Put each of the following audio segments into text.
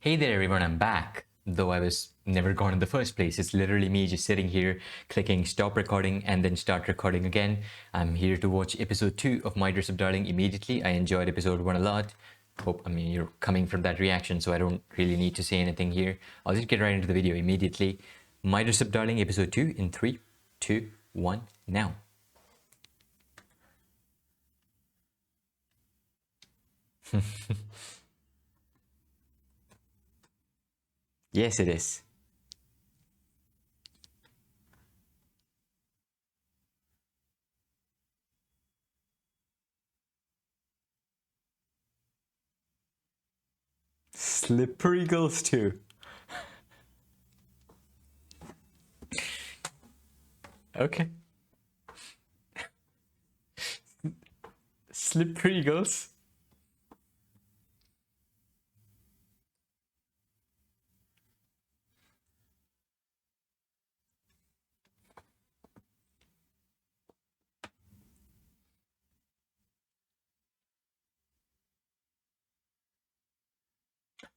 Hey there everyone, I'm back. Though I was never gone in the first place. It's literally me just sitting here, clicking stop recording and then start recording again. I'm here to watch episode 2 of My Dress Up Darling immediately. I enjoyed episode 1 a lot. You're coming from that reaction, so I don't really need to say anything here. I'll just get right into the video immediately. My Dress Up Darling episode 2 in 3, 2, 1, now. Yes, it is. Slippery girls too. Okay. Slippery girls.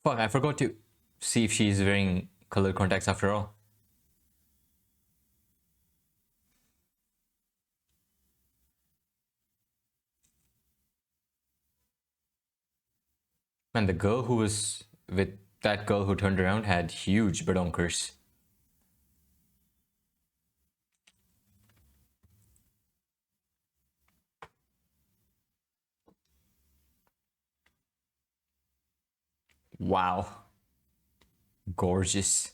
Fuck, I forgot to see if she's wearing color contacts after all. Man, the girl who was with that girl who turned around had huge badonkers. Wow. Gorgeous.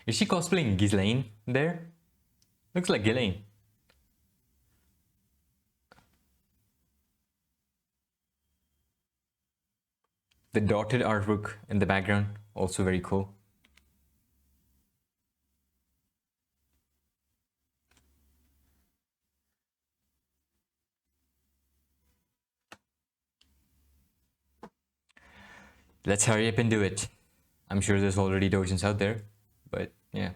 Is she cosplaying Ghislaine there? Looks like Ghislaine. The dotted artwork in the background, also very cool. Let's hurry up and do it. I'm sure there's already dojins out there, but yeah.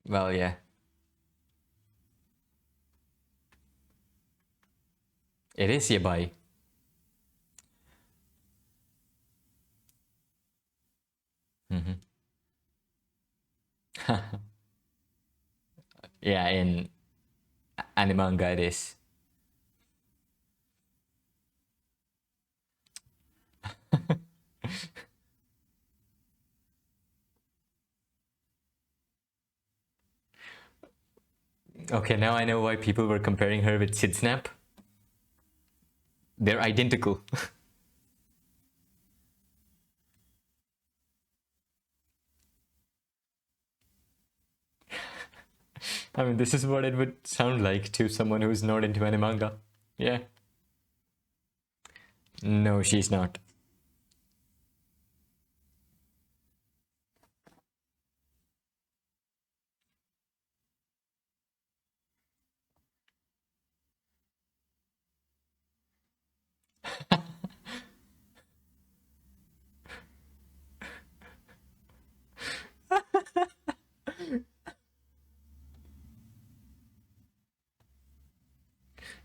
Well, yeah. It is yabai. Yeah, in animanga it is. Okay, now I know why people were comparing her with Sid Snap. They're identical. I mean, this is what it would sound like to someone who's not into anime manga. Yeah. No, she's not.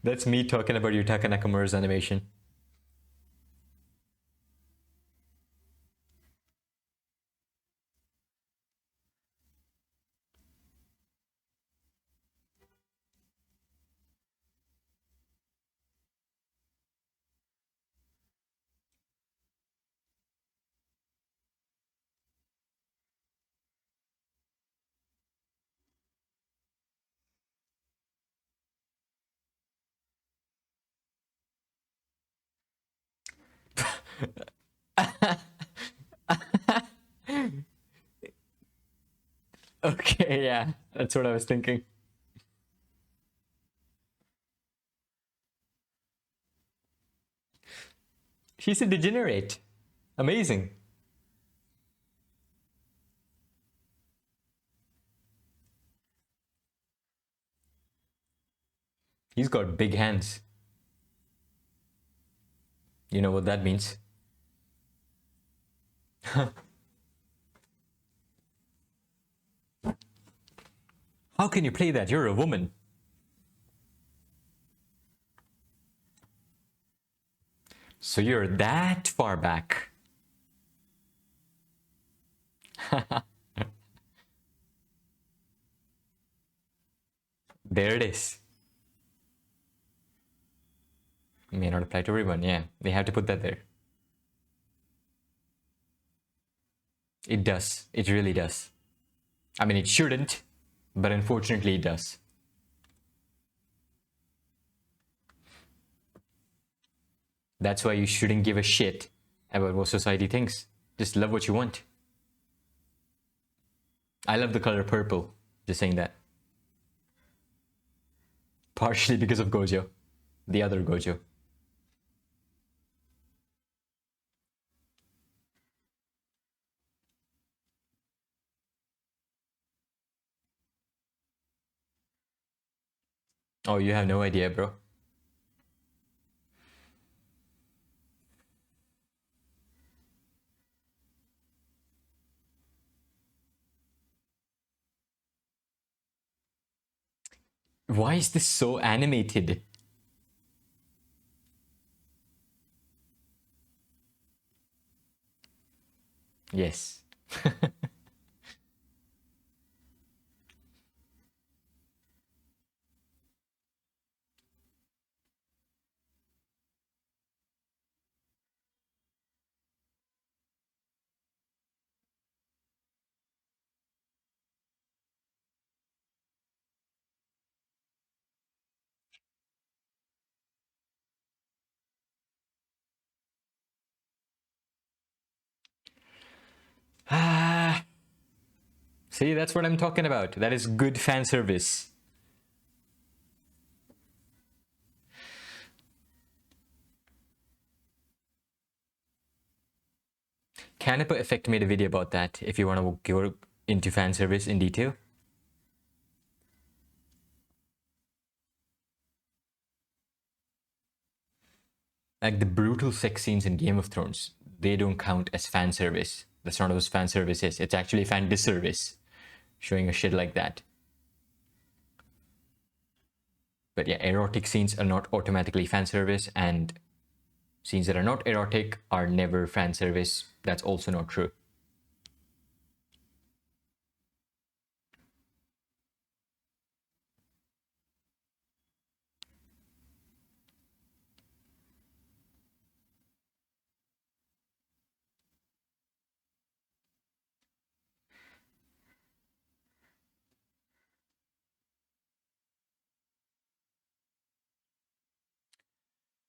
That's me talking about Yutaka Nakamura's animation. Okay, yeah, that's what I was thinking. She's a degenerate. Amazing. He's got big hands. You know what that means? How can you play that? You're a woman. So you're that far back. There it is. May not apply to everyone. Yeah, they have to put that there. It does. It really does. I mean, it shouldn't, but unfortunately it does. That's why you shouldn't give a shit about what society thinks. Just love what you want. I love the color purple. Just saying that. Partially because of Gojo. The other Gojo. Oh, you have no idea, bro. Why is this so animated? Yes. Ah. See, that's what I'm talking about. That is good fan service. Canepa Effect made a video about that if you want to go into fan service in detail. Like the brutal sex scenes in Game of Thrones, they don't count as fan service. That's not what fan service is. It's actually fan disservice, showing a shit like that. But yeah, erotic scenes are not automatically fan service, and scenes that are not erotic are never fan service. That's also not true.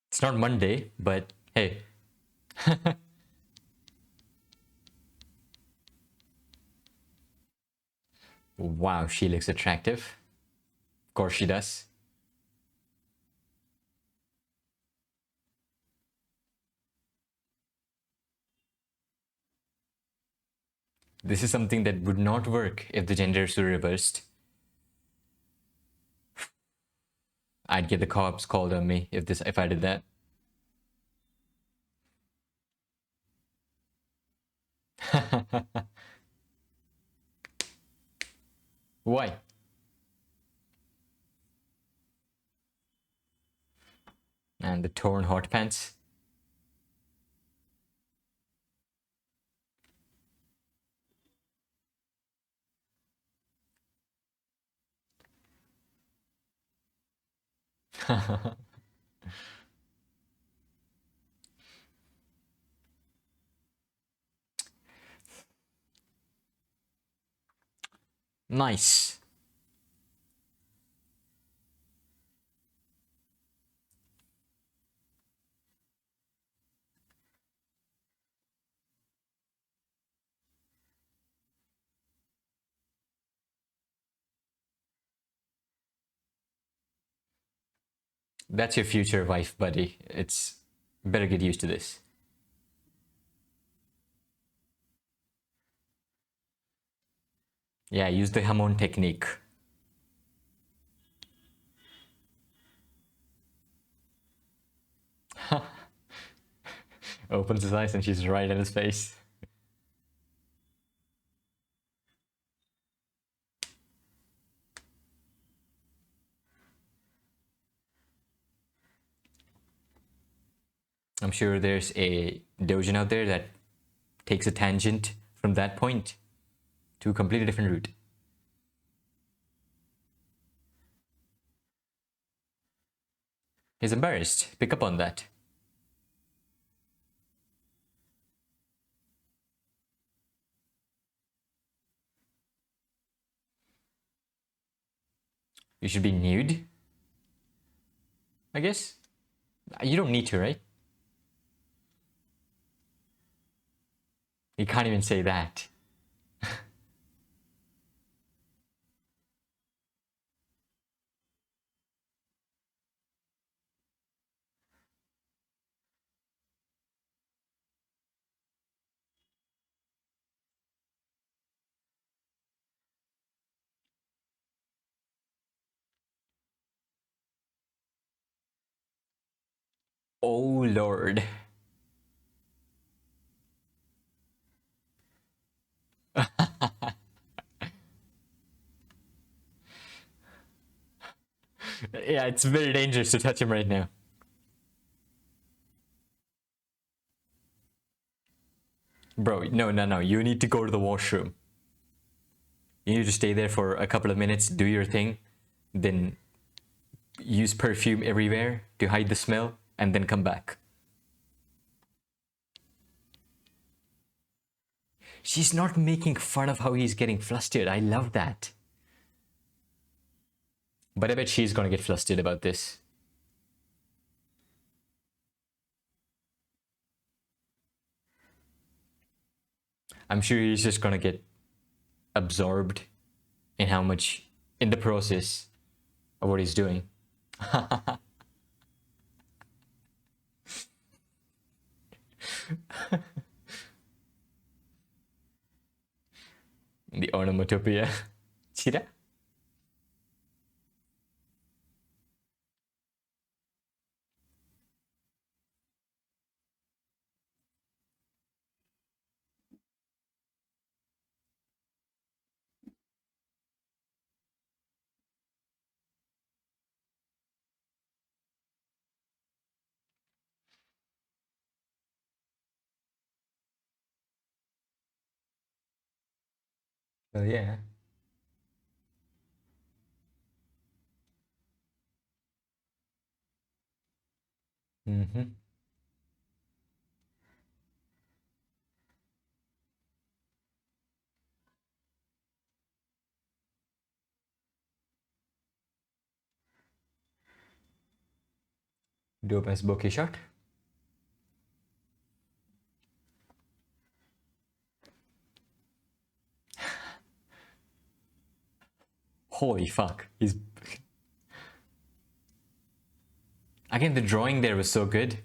It's not Monday, but hey. Wow, she looks attractive. Of course she does. This is something that would not work if the genders were reversed. I'd get the cops called on me if I did that. Why? And the torn hot pants. Nice. That's your future wife, buddy. It's better get used to this. Yeah, use the Hamon technique. Opens his eyes and she's right in his face. I'm sure there's a doujin out there that takes a tangent from that point to a completely different route. He's embarrassed. Pick up on that. You should be nude, I guess. You don't need to, right? You can't even say that. Oh Lord. Yeah, it's very dangerous to touch him right now. Bro, no. You need to go to the washroom. You need to stay there for a couple of minutes, do your thing, then use perfume everywhere to hide the smell, and then come back. She's not making fun of how he's getting flustered. I love that. But I bet she's gonna get flustered about this. I'm sure he's just gonna get absorbed in how much, in the process of what he's doing. The onomatopoeia. Chira? Oh yeah. Mm-hmm. Dope as bokeh shot. Holy fuck. He's again, the drawing there was so good.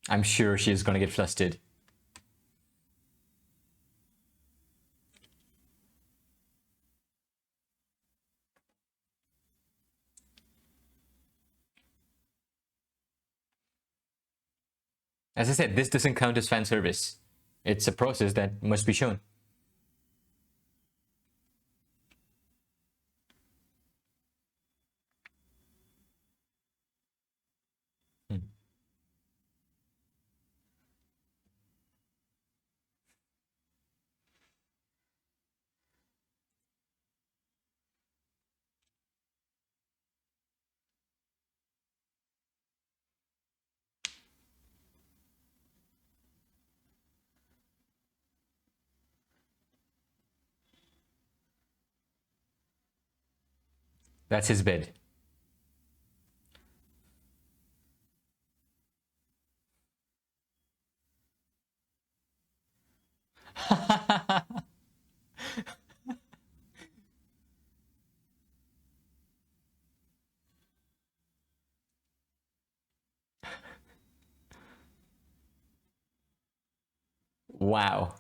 I'm sure she's gonna get flustered. As I said, this doesn't count as fan service. It's a process that must be shown. Hmm. That's his bed. Wow.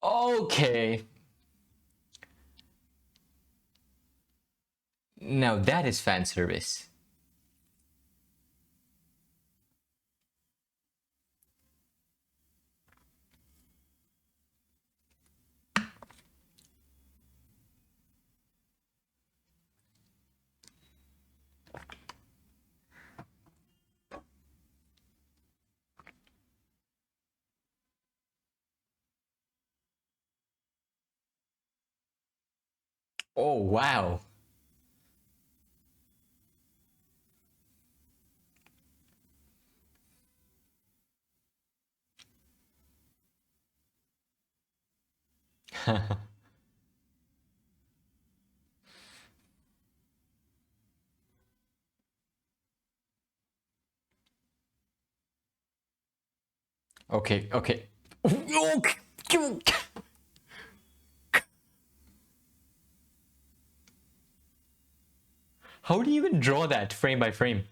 Okay. Now that is fan service. Oh, wow. Okay, okay. How do you even draw that frame by frame?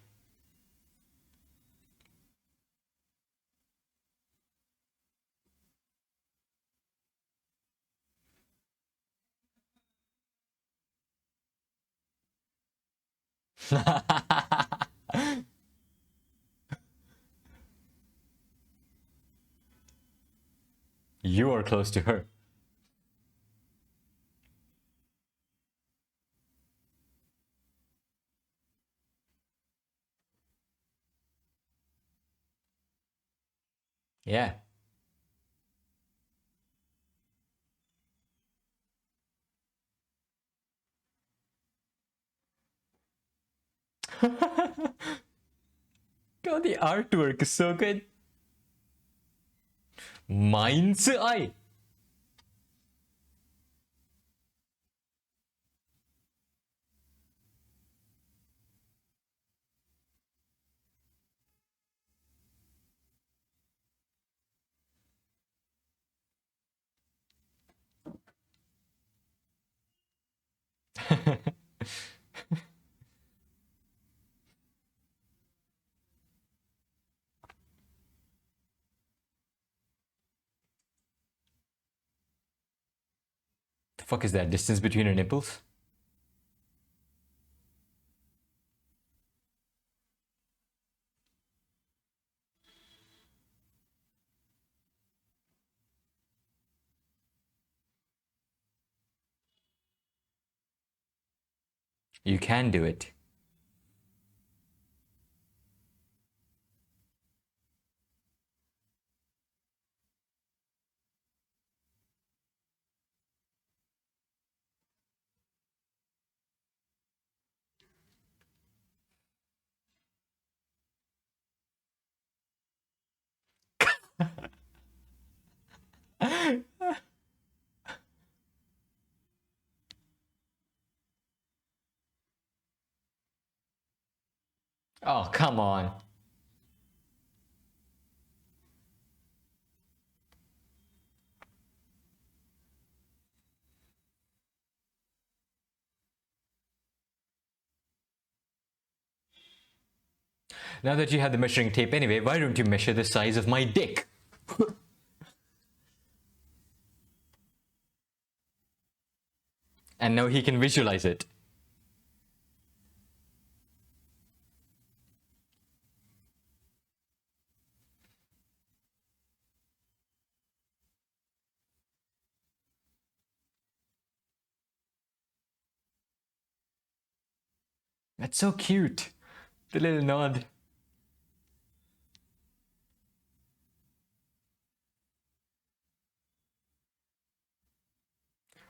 You are close to her. Yeah. God, the artwork is so good. Mind's eye. The fuck is that? Distance between her nipples? You can do it. Oh, come on. Now that you have the measuring tape anyway, why don't you measure the size of my dick? And now he can visualize it. That's so cute. The little nod.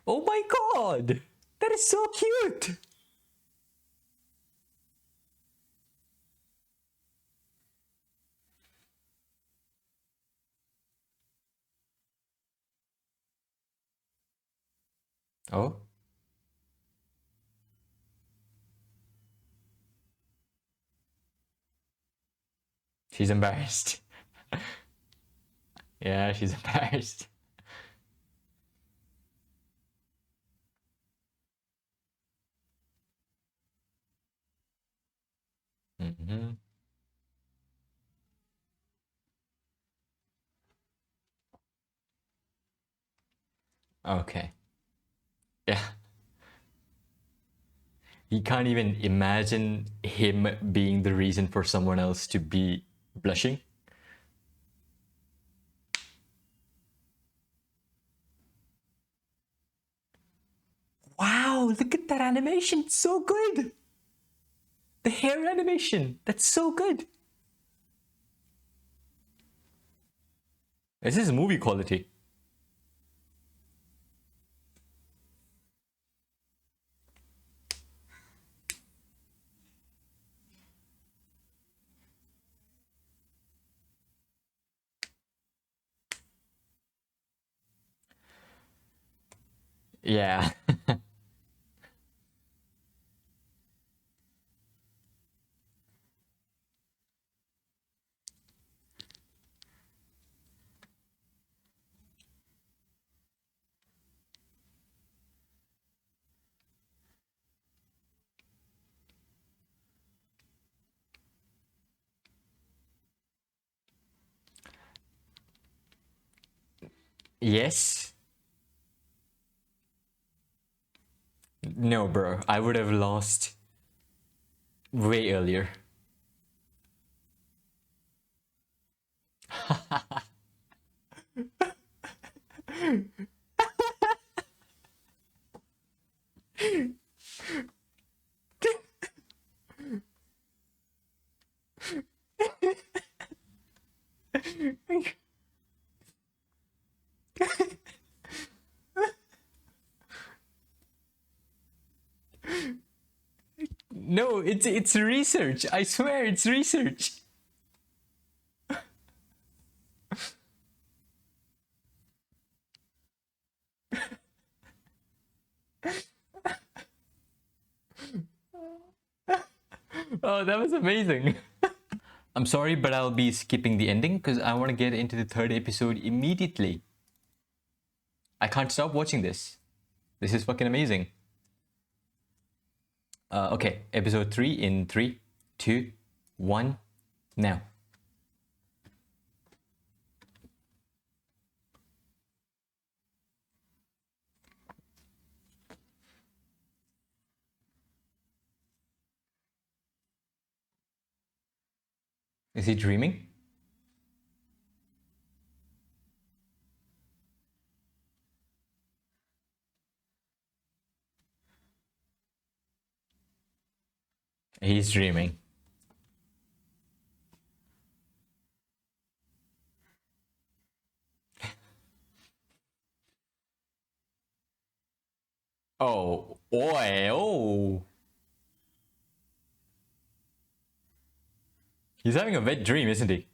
Oh my god! That is so cute! Oh? She's embarrassed. Yeah, she's embarrassed. Mm-hmm. Okay. Yeah. He can't even imagine him being the reason for someone else to be blushing. Wow, look at that animation. It's so good. The hair animation. That's so good. This is movie quality. Yeah. Yes. No, bro. I would have lost way earlier. No, it's research. I swear it's research. Oh, that was amazing. I'm sorry, but I'll be skipping the ending because I want to get into the third episode immediately. I can't stop watching this. This is fucking amazing. Okay, episode 3 in 3, 2, 1, now. Is he dreaming? He's dreaming. Oh, boy, oh. He's having a wet dream, isn't he?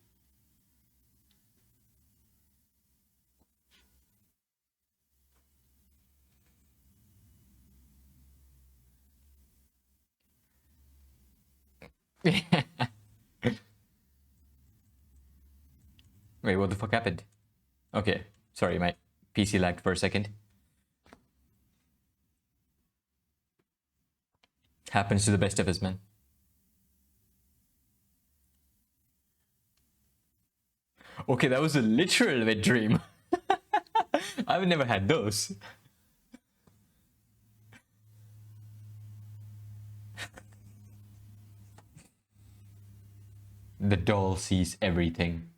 Wait, what the fuck happened? Okay, sorry, my PC lagged for a second. Happens to the best of us, man. Okay, that was a literal wet dream. I've never had those. The doll sees everything.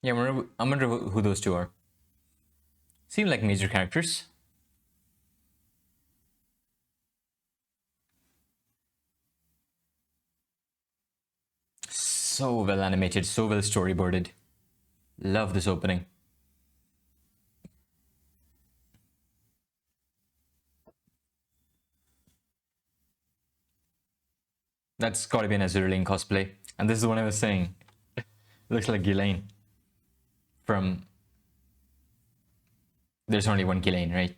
Yeah, I wonder who those two are. Seem like major characters. So well animated, so well storyboarded. Love this opening. That's gotta be an Azurlane cosplay. And this is what I was saying. It looks like Ghislaine from There's only one Ghislaine, right?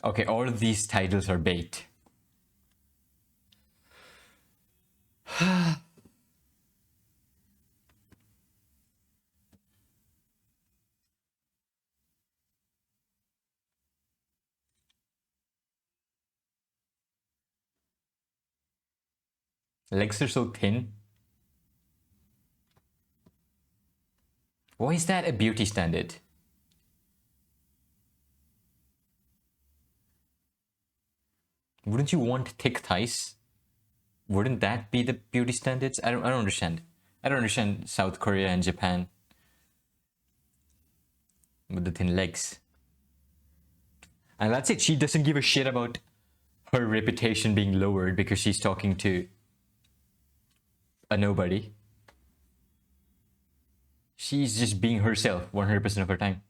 Okay, all of these titles are bait. Legs are so thin. Why is that a beauty standard? Wouldn't you want thick thighs? Wouldn't that be the beauty standards? I don't understand. I don't understand South Korea and Japan with the thin legs. And that's it. She doesn't give a shit about her reputation being lowered because she's talking to a nobody. She's just being herself 100% of her time.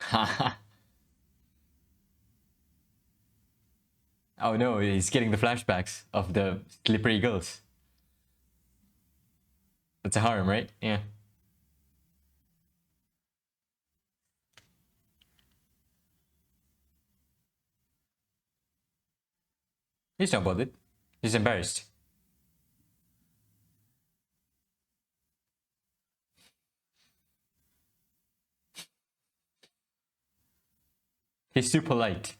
Haha. Oh no, he's getting the flashbacks of the slippery girls. That's a harem, right? Yeah. He's not bothered. He's embarrassed. He's too polite.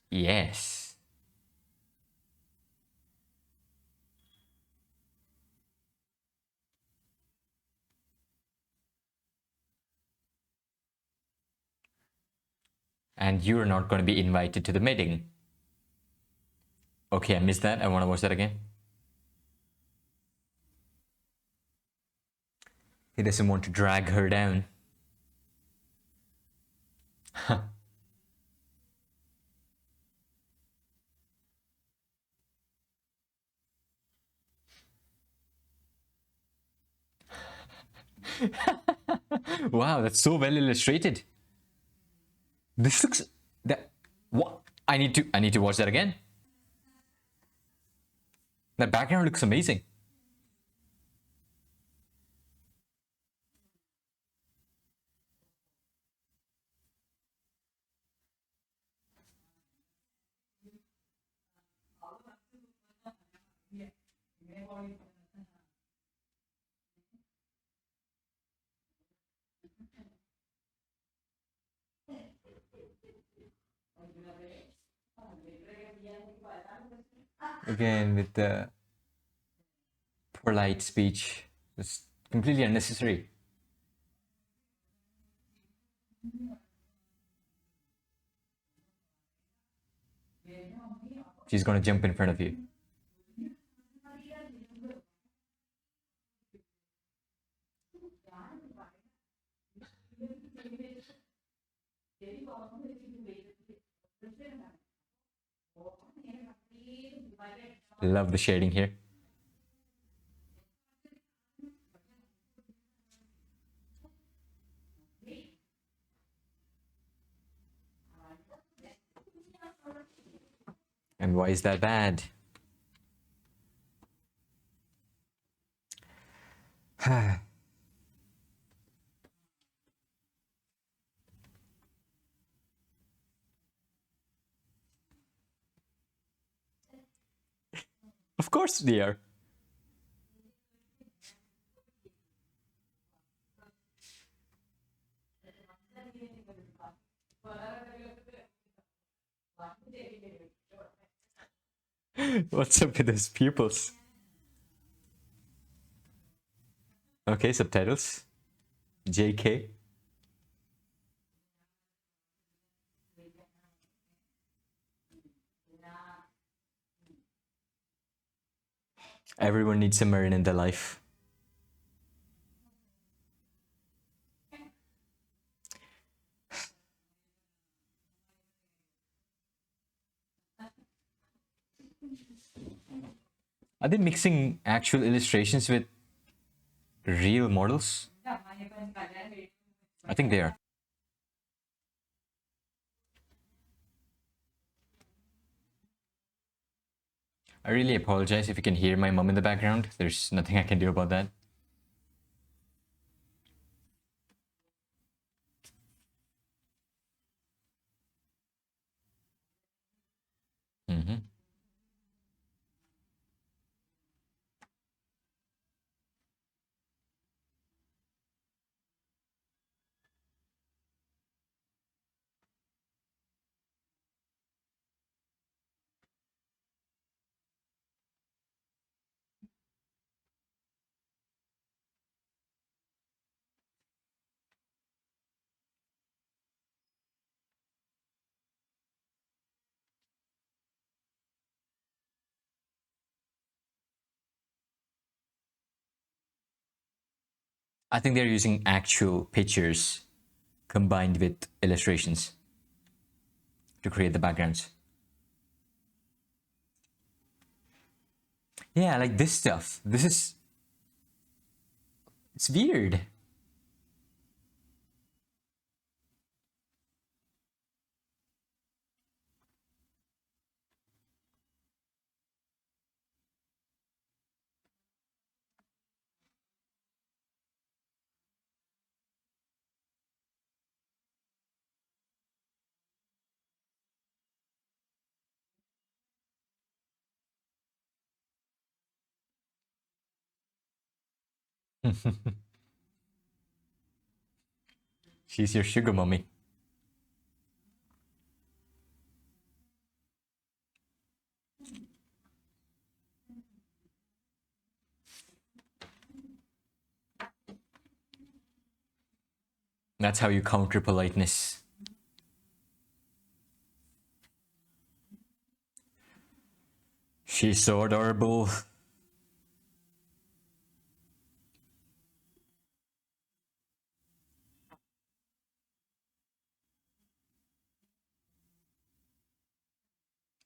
Yes. And you're not going to be invited to the meeting. Okay, I missed that. I want to watch that again. He doesn't want to drag her down. Wow, that's so well illustrated. This looks that what I need to watch that again. That background looks amazing. Again with the polite speech. It's completely unnecessary. She's gonna jump in front of you. Love the shading here. And why is that bad? Of course they are. What's up with his pupils? Okay, subtitles. JK. Everyone needs a Marin in their life. Are they mixing actual illustrations with real models? I think they are. I really apologize if you can hear my mom in the background. There's nothing I can do about that. Mm-hmm. I think they're using actual pictures combined with illustrations to create the backgrounds. Yeah, like this stuff. This is. It's weird. She's your sugar mommy. That's how you counter politeness. She's so adorable.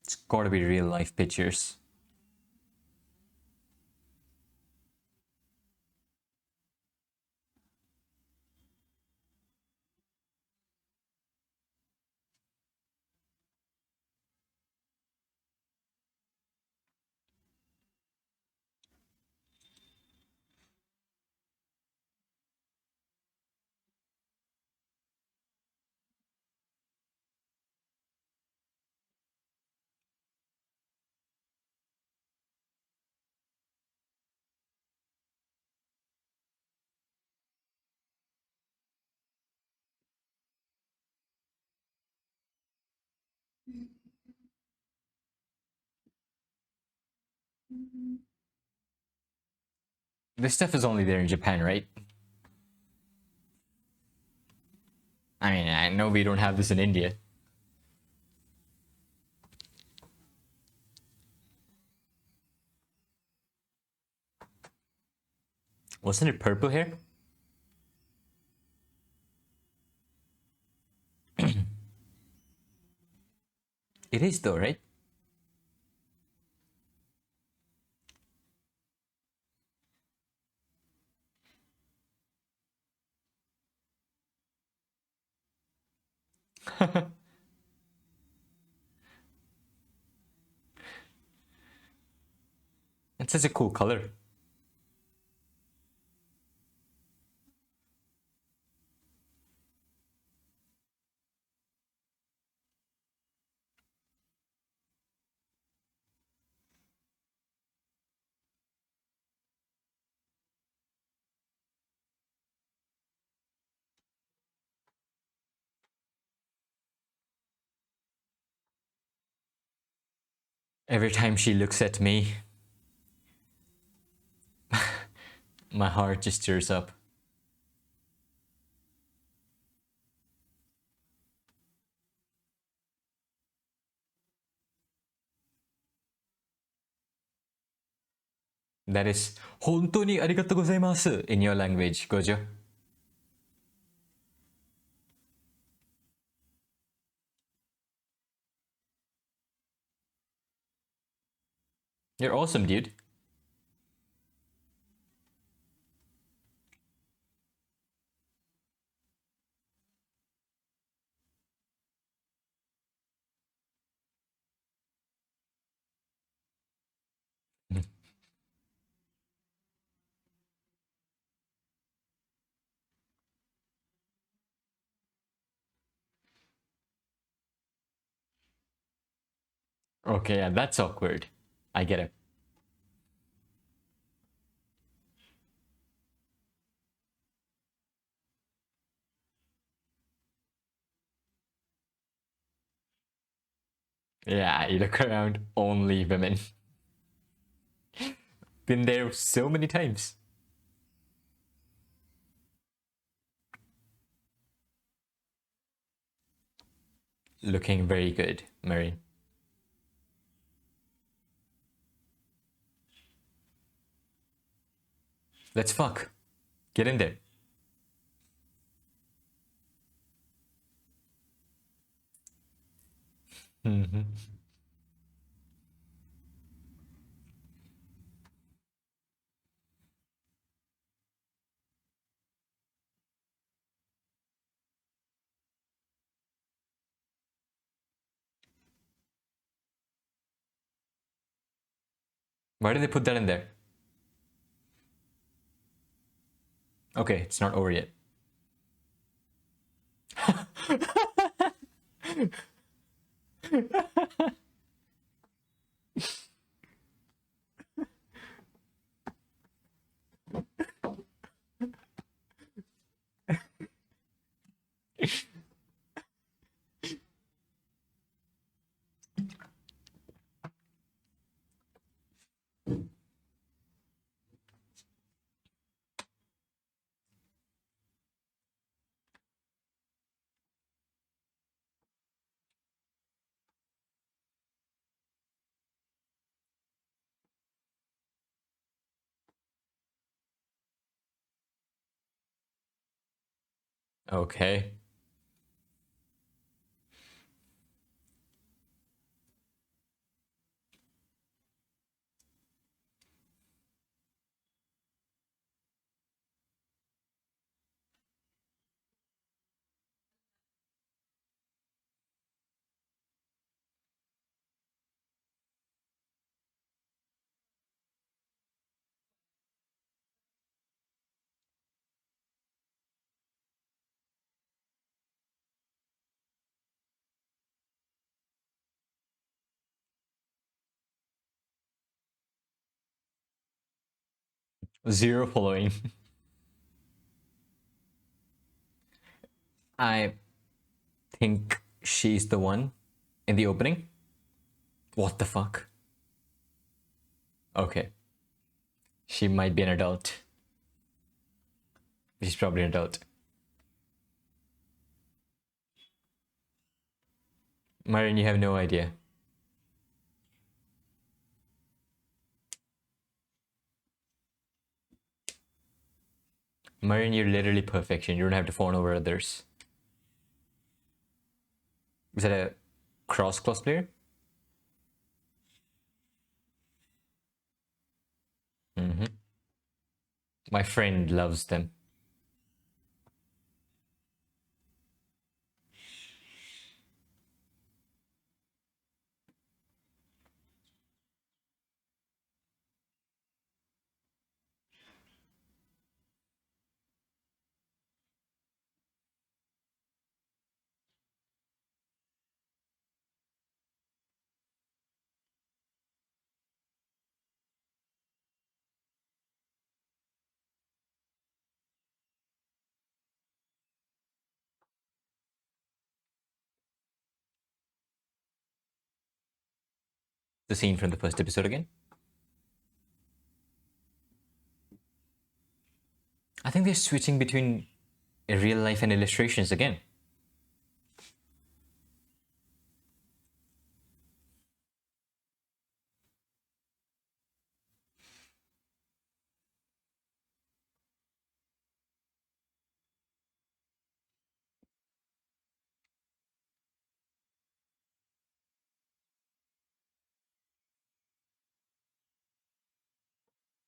It's gotta be real life pictures. This stuff is only there in Japan, right? I mean, I know we don't have this in India. Wasn't it purple hair? It is though, right? It's such a cool color. Every time she looks at me, my heart just tears up. That is 本当にありがとうございます in your language, Gojo. You're awesome, dude. Okay, yeah, that's awkward. I get it. Yeah, you look around, only women. Been there so many times. Looking very good, Mary. Let's fuck. Get in there. Why did they put that in there? Okay, it's not over yet. Okay. Zero following. I think she's the one in the opening. What the fuck? Okay. She might be an adult. She's probably an adult. Marin, you have no idea. Marin, you're literally perfection. You don't have to fawn over others. Is that a cross player? My friend loves them. The scene from the first episode again. I think they're switching between real life and illustrations again.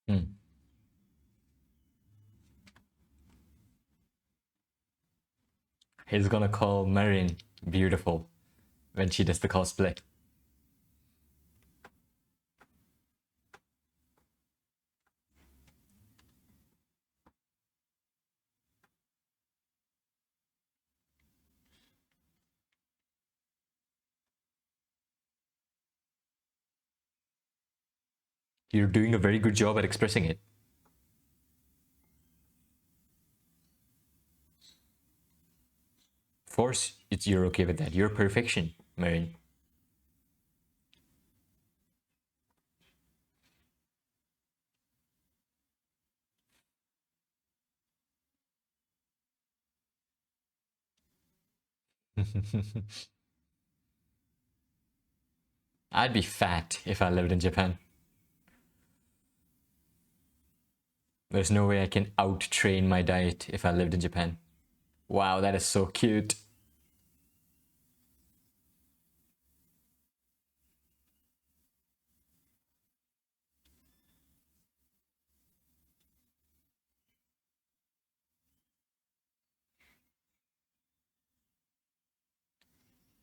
Hmm. He's gonna call Marin beautiful when she does the cosplay. You're doing a very good job at expressing it. Of course, you're okay with that. You're perfection, Marin. I'd be fat if I lived in Japan. There's no way I can out-train my diet if I lived in Japan. Wow, that is so cute.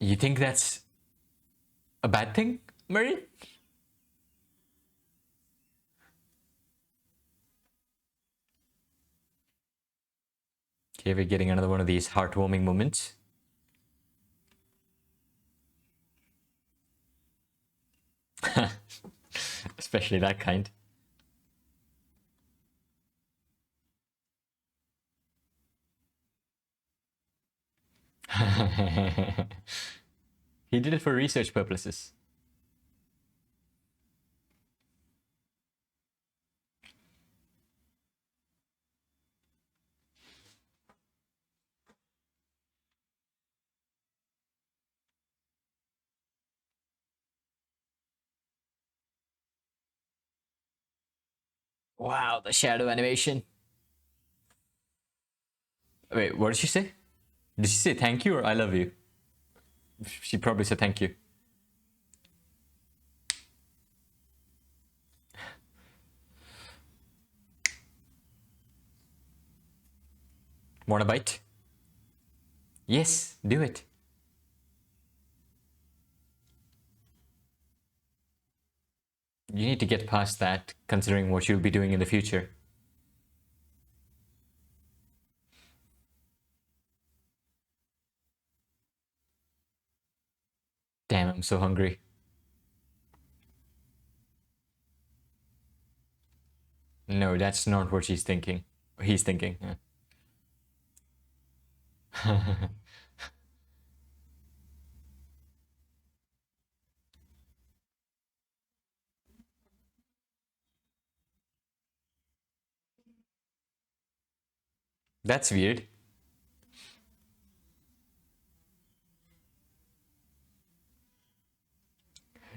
You think that's a bad thing, Marin? Okay, we're getting another one of these heartwarming moments. Especially that kind. He did it for research purposes. Wow, the shadow animation. Wait, what did she say? Did she say thank you or I love you? She probably said thank you. Want a bite? Yes, do it. You need to get past that, considering what you'll be doing in the future. Damn, I'm so hungry. No, that's not what she's thinking. He's thinking. Yeah. That's weird.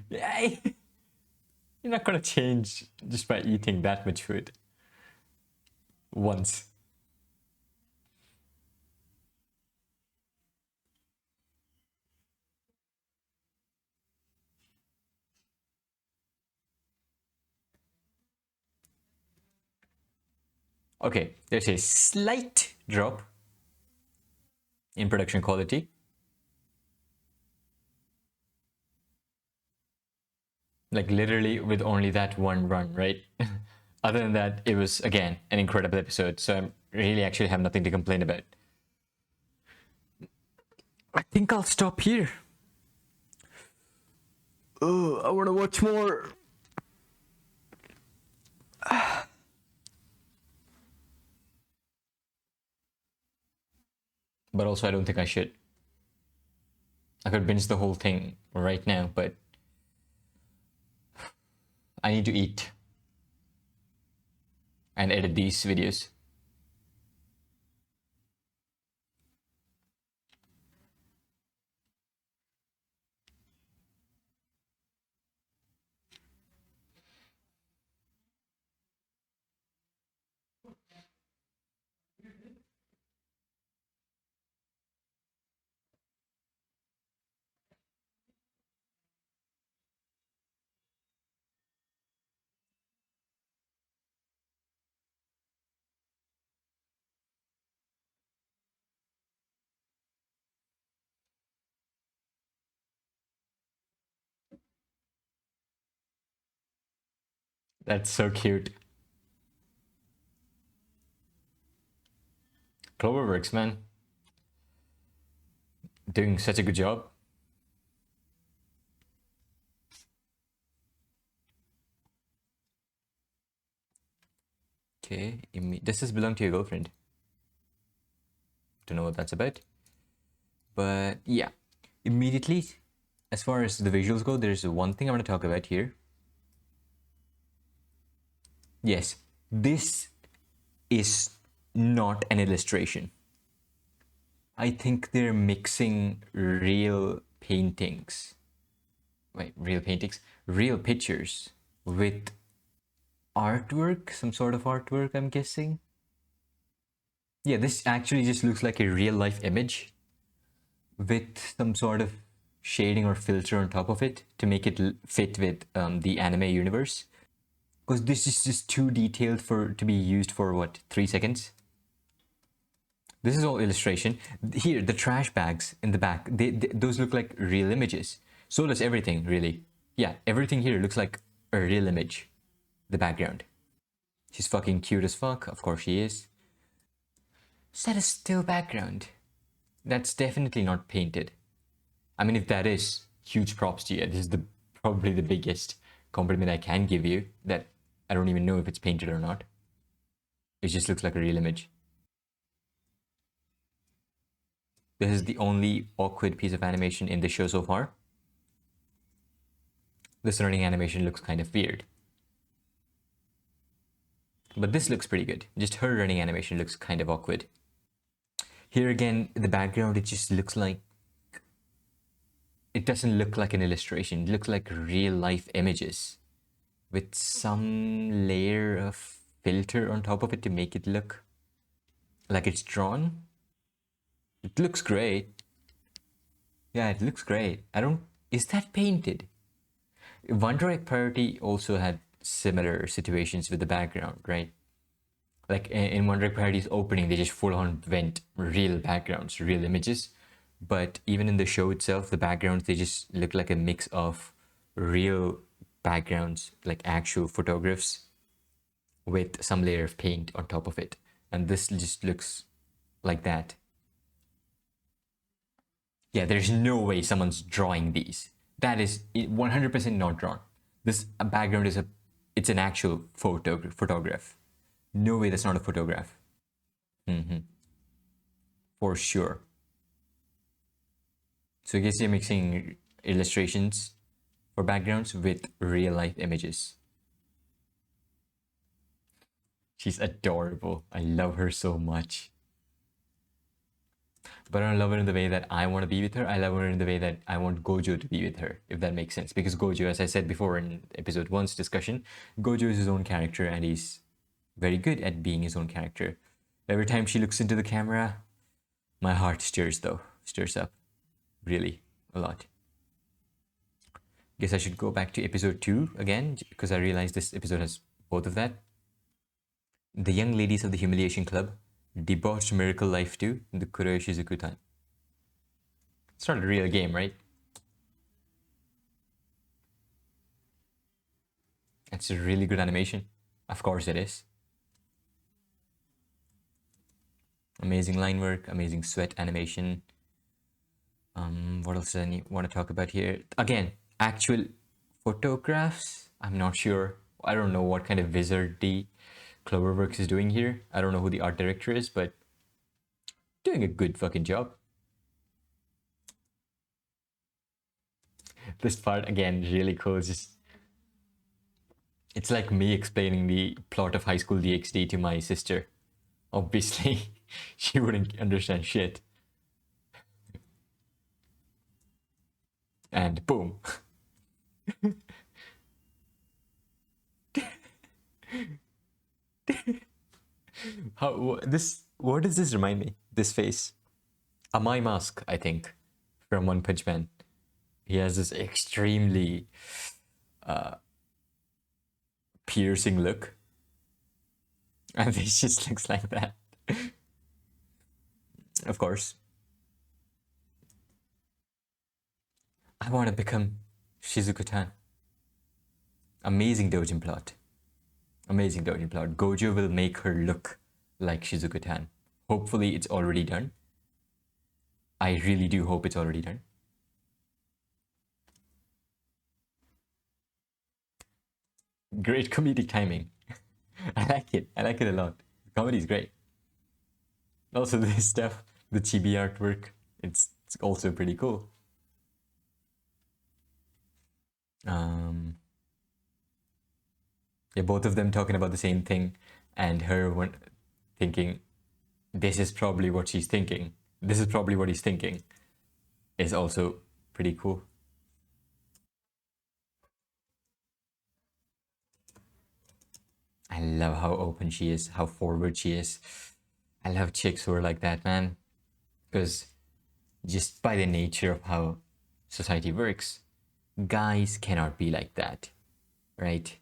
Yay! You're not gonna change just by eating that much food once. Okay, there's a slight drop in production quality. Like literally with only that one run, right? Other than that, it was again an incredible episode. So I really actually have nothing to complain about. I think I'll stop here. Oh, I want to watch more. But also, I don't think I should. I could binge the whole thing right now, but I need to eat and edit these videos. That's so cute. Cloverworks, man. Doing such a good job. Okay, does this belong to your girlfriend? Don't know what that's about. But yeah, immediately, as far as the visuals go, there's one thing I want to talk about here. Yes, this is not an illustration. I think they're mixing real paintings. Wait, real paintings? Real pictures with artwork, some sort of artwork, I'm guessing. Yeah, this actually just looks like a real life image with some sort of shading or filter on top of it to make it fit with the anime universe. Because this is just too detailed for to be used for what, 3 seconds? This is all illustration. Here, the trash bags in the back, those look like real images. So does everything, really. Yeah, everything here looks like a real image. The background. She's fucking cute as fuck. Of course she is. Is that a still background? That's definitely not painted. I mean, if that is, huge props to you. This is probably the biggest compliment I can give you, that I don't even know if it's painted or not. It just looks like a real image. This is the only awkward piece of animation in the show so far. This running animation looks kind of weird. But this looks pretty good. Just her running animation looks kind of awkward. Here again, the background, it just looks like... It doesn't look like an illustration. It looks like real life images with some layer of filter on top of it to make it look like it's drawn. It looks great. Yeah, it looks great. Is that painted? One Direct Priority also had similar situations with the background, right? Like in One Direct Priority's opening, they just full on went real backgrounds, real images. But even in the show itself, the backgrounds, they just look like a mix of real backgrounds, like actual photographs, with some layer of paint on top of it. And this just looks like that. Yeah, there's no way someone's drawing these. That is 100% not drawn. This background is it's an actual photograph. No way that's not a photograph. For sure. So I guess you're mixing illustrations for backgrounds with real life images. She's adorable. I love her so much. But I don't love her in the way that I want to be with her. I love her in the way that I want Gojo to be with her, if that makes sense. Because Gojo, as I said before in episode 1's discussion, Gojo is his own character and he's very good at being his own character. Every time she looks into the camera, my heart stirs up. Really, a lot. Guess I should go back to episode 2 again, because I realized this episode has both of that. The Young Ladies of the Humiliation Club, Debauched Miracle Life 2, the Kuroi Shizuku time. It's not a real game, right? It's a really good animation. Of course it is. Amazing line work, amazing sweat animation. What else do I want to talk about here? Again, actual photographs. I'm not sure. I don't know what kind of wizardy Cloverworks is doing here. I don't know who the art director is, but doing a good fucking job. This part again really cool. Just It's like me explaining the plot of High School DxD to my sister. Obviously, she wouldn't understand shit. And boom. What does this remind me? This face. Amai Mask, I think, from One Punch Man. He has this extremely piercing look. And this just looks like that. Of course. I want to become Shizuku-tan. Amazing doujin plot. Amazing doujin plot. Gojo will make her look like Shizuku-tan. Hopefully it's already done. I really do hope it's already done. Great comedic timing. I like it. I like it a lot. The comedy is great. Also, this stuff, the chibi artwork, it's also pretty cool. Yeah, both of them talking about the same thing, and her thinking, this is probably what she's thinking. This is probably what he's thinking. Is also pretty cool. I love how open she is, how forward she is. I love chicks who are like that, man. Because just by the nature of how society works, guys cannot be like that, right?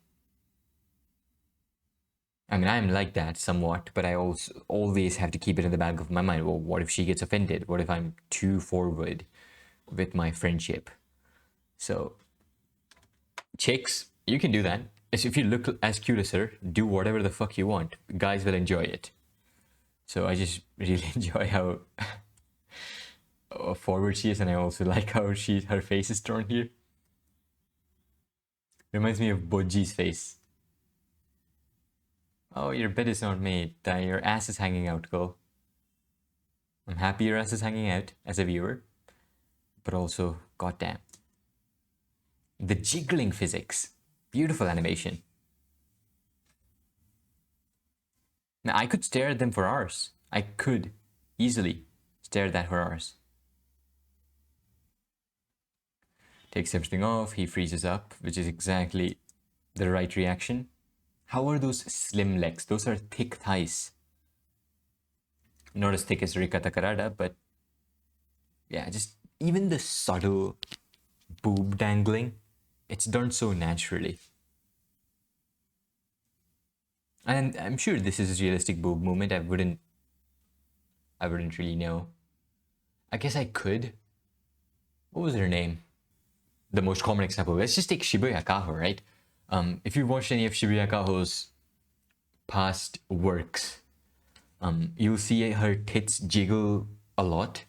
I mean, I'm like that somewhat, but I also always have to keep it in the back of my mind. Well, what if she gets offended? What if I'm too forward with my friendship? So, chicks, you can do that. If you look as cute as her, do whatever the fuck you want. Guys will enjoy it. So I just really enjoy how forward she is, and I also like how her face is drawn here. Reminds me of Boji's face. Oh, your bed is not made. Your ass is hanging out, girl. I'm happy your ass is hanging out as a viewer, but also, goddamn. The jiggling physics. Beautiful animation. Now, I could stare at them for hours. I could easily stare at that for hours. Takes everything off, he freezes up, which is exactly the right reaction. How are those slim legs? Those are thick thighs. Not as thick as Rika Takarada, but yeah, just even the subtle boob dangling, it's done so naturally. And I'm sure this is a realistic boob movement. I wouldn't really know. I guess I could. What was her name? The most common example. Let's just take Shibuya Kaho, right? If you watched any of Shibuya Kaho's past works, you'll see her tits jiggle a lot.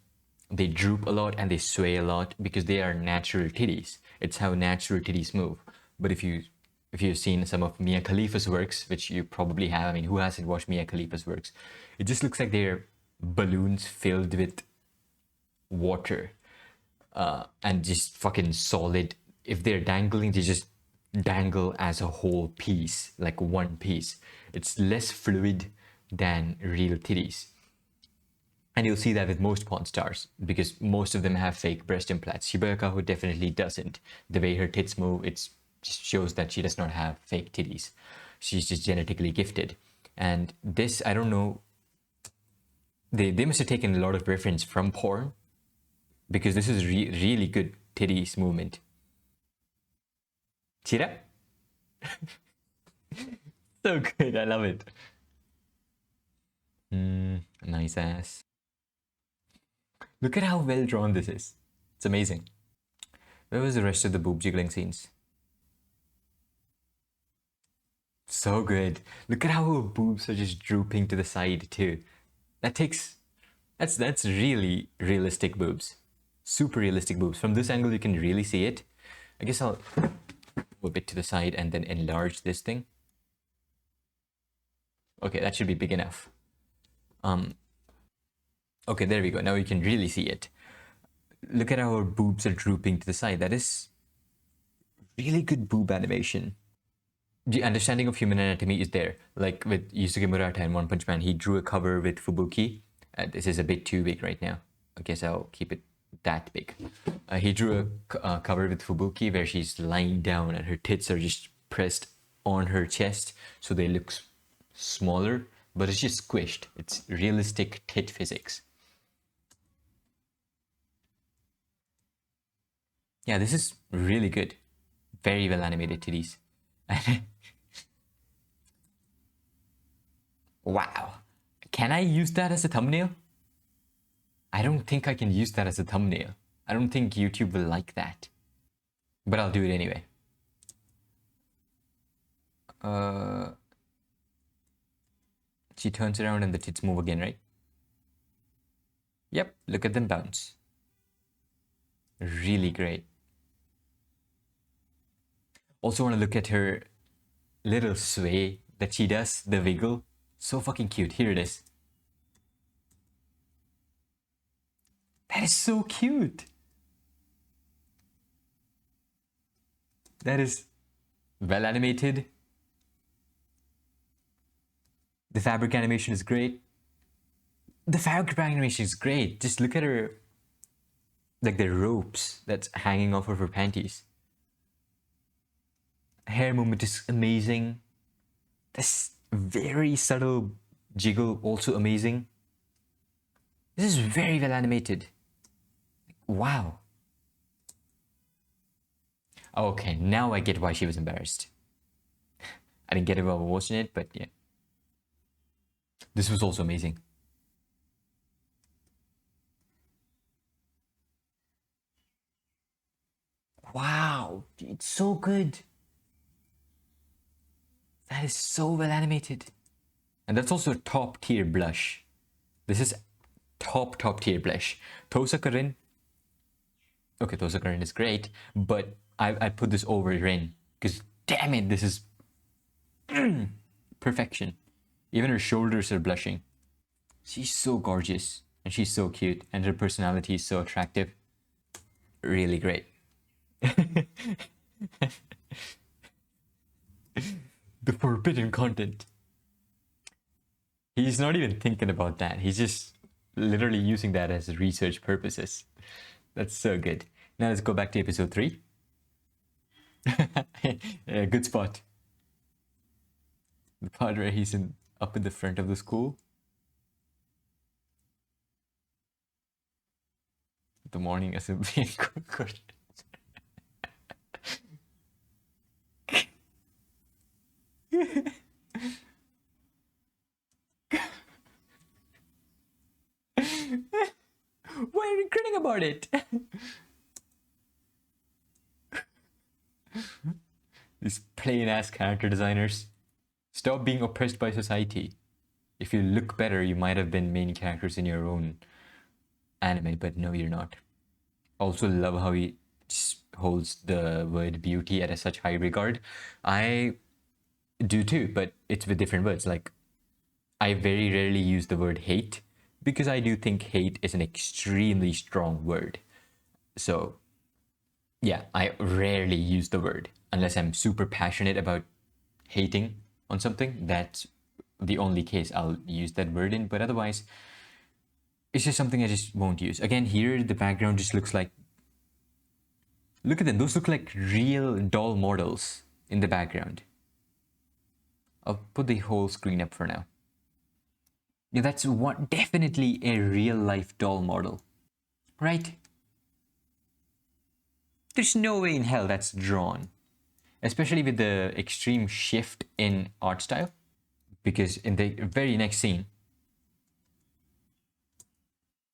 They droop a lot and they sway a lot because they are natural titties. It's how natural titties move. But if you've seen some of Mia Khalifa's works, which you probably have, I mean, who hasn't watched Mia Khalifa's works? It just looks like they're balloons filled with water and just fucking solid. If they're dangling, they just dangle as a whole piece, like one piece. It's less fluid than real titties. And you'll see that with most porn stars because most of them have fake breast implants. Shibuya Kaho definitely doesn't. The way her tits move, it just shows that she does not have fake titties. She's just genetically gifted. And this, I don't know, they must have taken a lot of reference from porn because this is really good titties movement. Chira? So good, I love it. Nice ass. Look at how well drawn this is. It's amazing. Where was the rest of the boob jiggling scenes? So good. Look at how her boobs are just drooping to the side too. That's really realistic boobs. Super realistic boobs. From this angle you can really see it. I guess I'll go a bit to the side and then enlarge this thing. Okay, that should be big enough. Okay, there we go. Now you can really see it. Look at how her boobs are drooping to the side. That is really good boob animation. the understanding of human anatomy is there. Like with Yusuke Murata in One Punch Man, he drew a cover with Fubuki. This is a bit too big right now. I guess I'll keep it that big. He drew a cover with Fubuki where she's lying down and her tits are just pressed on her chest, so they look smaller, but it's just squished. It's realistic tit physics. Yeah, this is really good. Very well animated titties. Wow. Can I use that as a thumbnail? I don't think I can use that as a thumbnail. I don't think YouTube will like that. But I'll do it anyway. She turns around and the tits move again, right? Yep, look at them bounce. Really great. Also want to look at her little sway that she does, the wiggle. So fucking cute. Here it is. That is so cute. That is well animated. The fabric animation is great. The fabric animation is great. Just look at her, like the ropes that's hanging off of her panties. Hair movement is amazing. This very subtle jiggle, also amazing. This is very well animated. Wow. Okay, now I get why she was embarrassed. I didn't get it while watching it, but yeah. This was also amazing. Wow, it's so good. That is so well animated. And that's also a top tier blush. This is top tier blush. Tosakarin. Okay, Tosakarin is great, but I put this over Rin because damn it, this is perfection. Even her shoulders are blushing. She's so gorgeous and she's so cute and her personality is so attractive. Really great. The forbidden content. He's not even thinking about that. He's just literally using that as research purposes. That's so good. Now let's go back to episode 3. Yeah, good spot. The part where he's up in the front of the school. The morning assembly. Why are you grinning about it? These plain ass character designers. Stop being oppressed by society. If you look better, you might have been main characters in your own anime, but no, you're not. Also love how he holds the word beauty at such high regard. I do too, but it's with different words. Like, I very rarely use the word hate because I do think hate is an extremely strong word. So, yeah, I rarely use the word unless I'm super passionate about hating on something. That's the only case I'll use that word in, but otherwise, it's just something I just won't use. Again, here, the background just looks like... Look at them. Those look like real doll models in the background. I'll put the whole screen up for now. Yeah, that's definitely a real-life doll model. Right? There's no way in hell that's drawn. Especially with the extreme shift in art style. Because in the very next scene...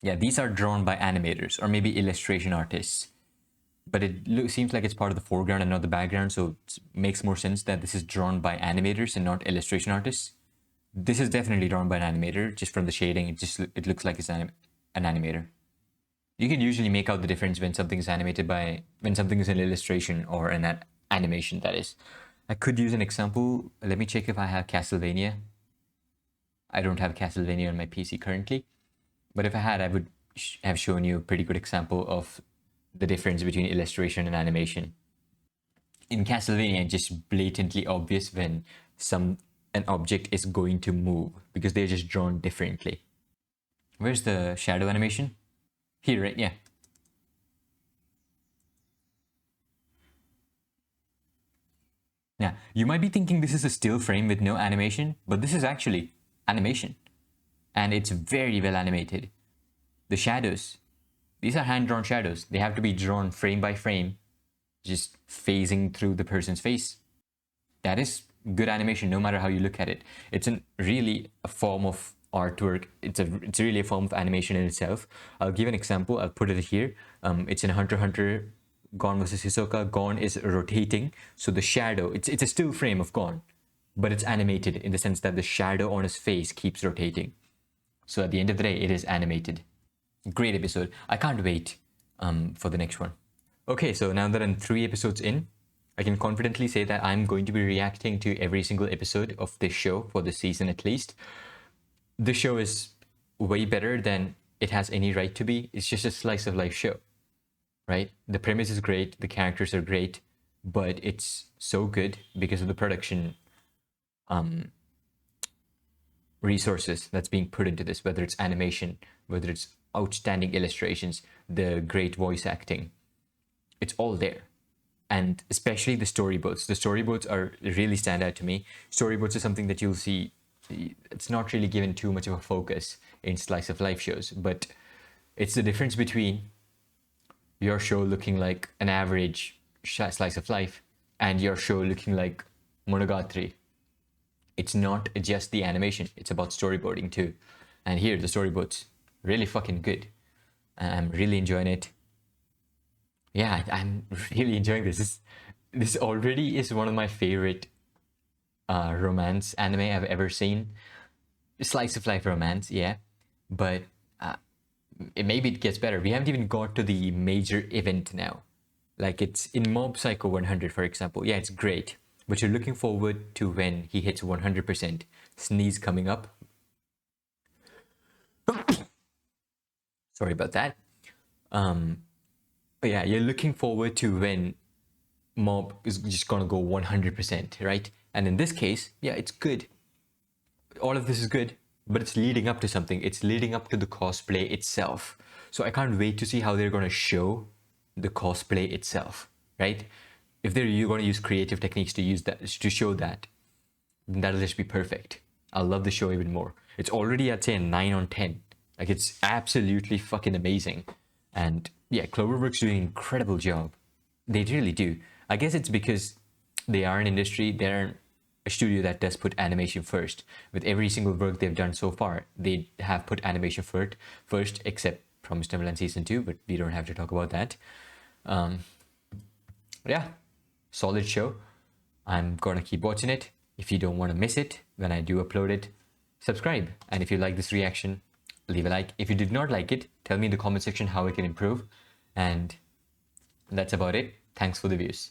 Yeah, these are drawn by animators or maybe illustration artists. But it seems like it's part of the foreground and not the background, so it makes more sense that this is drawn by animators and not illustration artists. This is definitely drawn by an animator, just from the shading. It looks like it's an animator. You can usually make out the difference when something is when something is an illustration or an animation, that is. I could use an example. Let me check if I have Castlevania. I don't have Castlevania on my PC currently, but if I had, I would have shown you a pretty good example of the difference between illustration and animation. In Castlevania, it's just blatantly obvious when an object is going to move because they're just drawn differently. Where's the shadow animation? Here, right? Yeah. Now, you might be thinking this is a still frame with no animation, but this is actually animation. And it's very well animated. The shadows, these are hand-drawn shadows. They have to be drawn frame by frame, just phasing through the person's face. That is good animation, no matter how you look at it. It's really a form of artwork. It's really a form of animation in itself. I'll give an example. I'll put it here. It's in Hunter x Hunter, Gon versus Hisoka. Gon is rotating, so the shadow, it's a still frame of Gon, but it's animated in the sense that the shadow on his face keeps rotating. So at the end of the day, it is animated. Great episode. I can't wait for the next one. Okay, so now that I'm 3 episodes in, I can confidently say that I'm going to be reacting to every single episode of this show for this season at least. The show is way better than it has any right to be. It's just a slice of life show, right? The premise is great, the characters are great, but it's so good because of the production resources that's being put into this, whether it's animation, whether it's outstanding illustrations, the great voice acting. It's all there. And especially the storyboards. The storyboards are really stand out to me. Storyboards are something that you'll see, it's not really given too much of a focus in slice of life shows, but it's the difference between your show looking like an average slice of life and your show looking like Monogatari. It's not just the animation, it's about storyboarding too. And here, the storyboards, really fucking good. I'm really enjoying it. Yeah, I'm really enjoying this. This already is one of my favorite romance anime I've ever seen. Slice of life romance, yeah. But maybe it gets better. We haven't even got to the major event now. Like it's in Mob Psycho 100, for example. Yeah, it's great. But you're looking forward to when he hits 100%. Sneeze coming up. Sorry about that. But yeah, you're looking forward to when Mob is just gonna go 100%, right? And in this case, yeah, it's good. All of this is good, but it's leading up to something. It's leading up to the cosplay itself. So I can't wait to see how they're gonna show the cosplay itself, right? If you're gonna use creative techniques to use that, to show that, then that'll just be perfect. I'll love the show even more. It's already, I'd say, a 9 on 10. Like, it's absolutely fucking amazing. And yeah, Cloverworks doing an incredible job. They really do. I guess it's because they are an industry, they're a studio that does put animation first. With every single work they've done so far, they have put animation first, except Promised Neverland Season 2, but we don't have to talk about that. Yeah, solid show. I'm gonna keep watching it. If you don't want to miss it when I do upload it, subscribe. And if you like this reaction, leave a like. If you did not like it, tell me in the comment section how I can improve. And that's about it. Thanks for the views.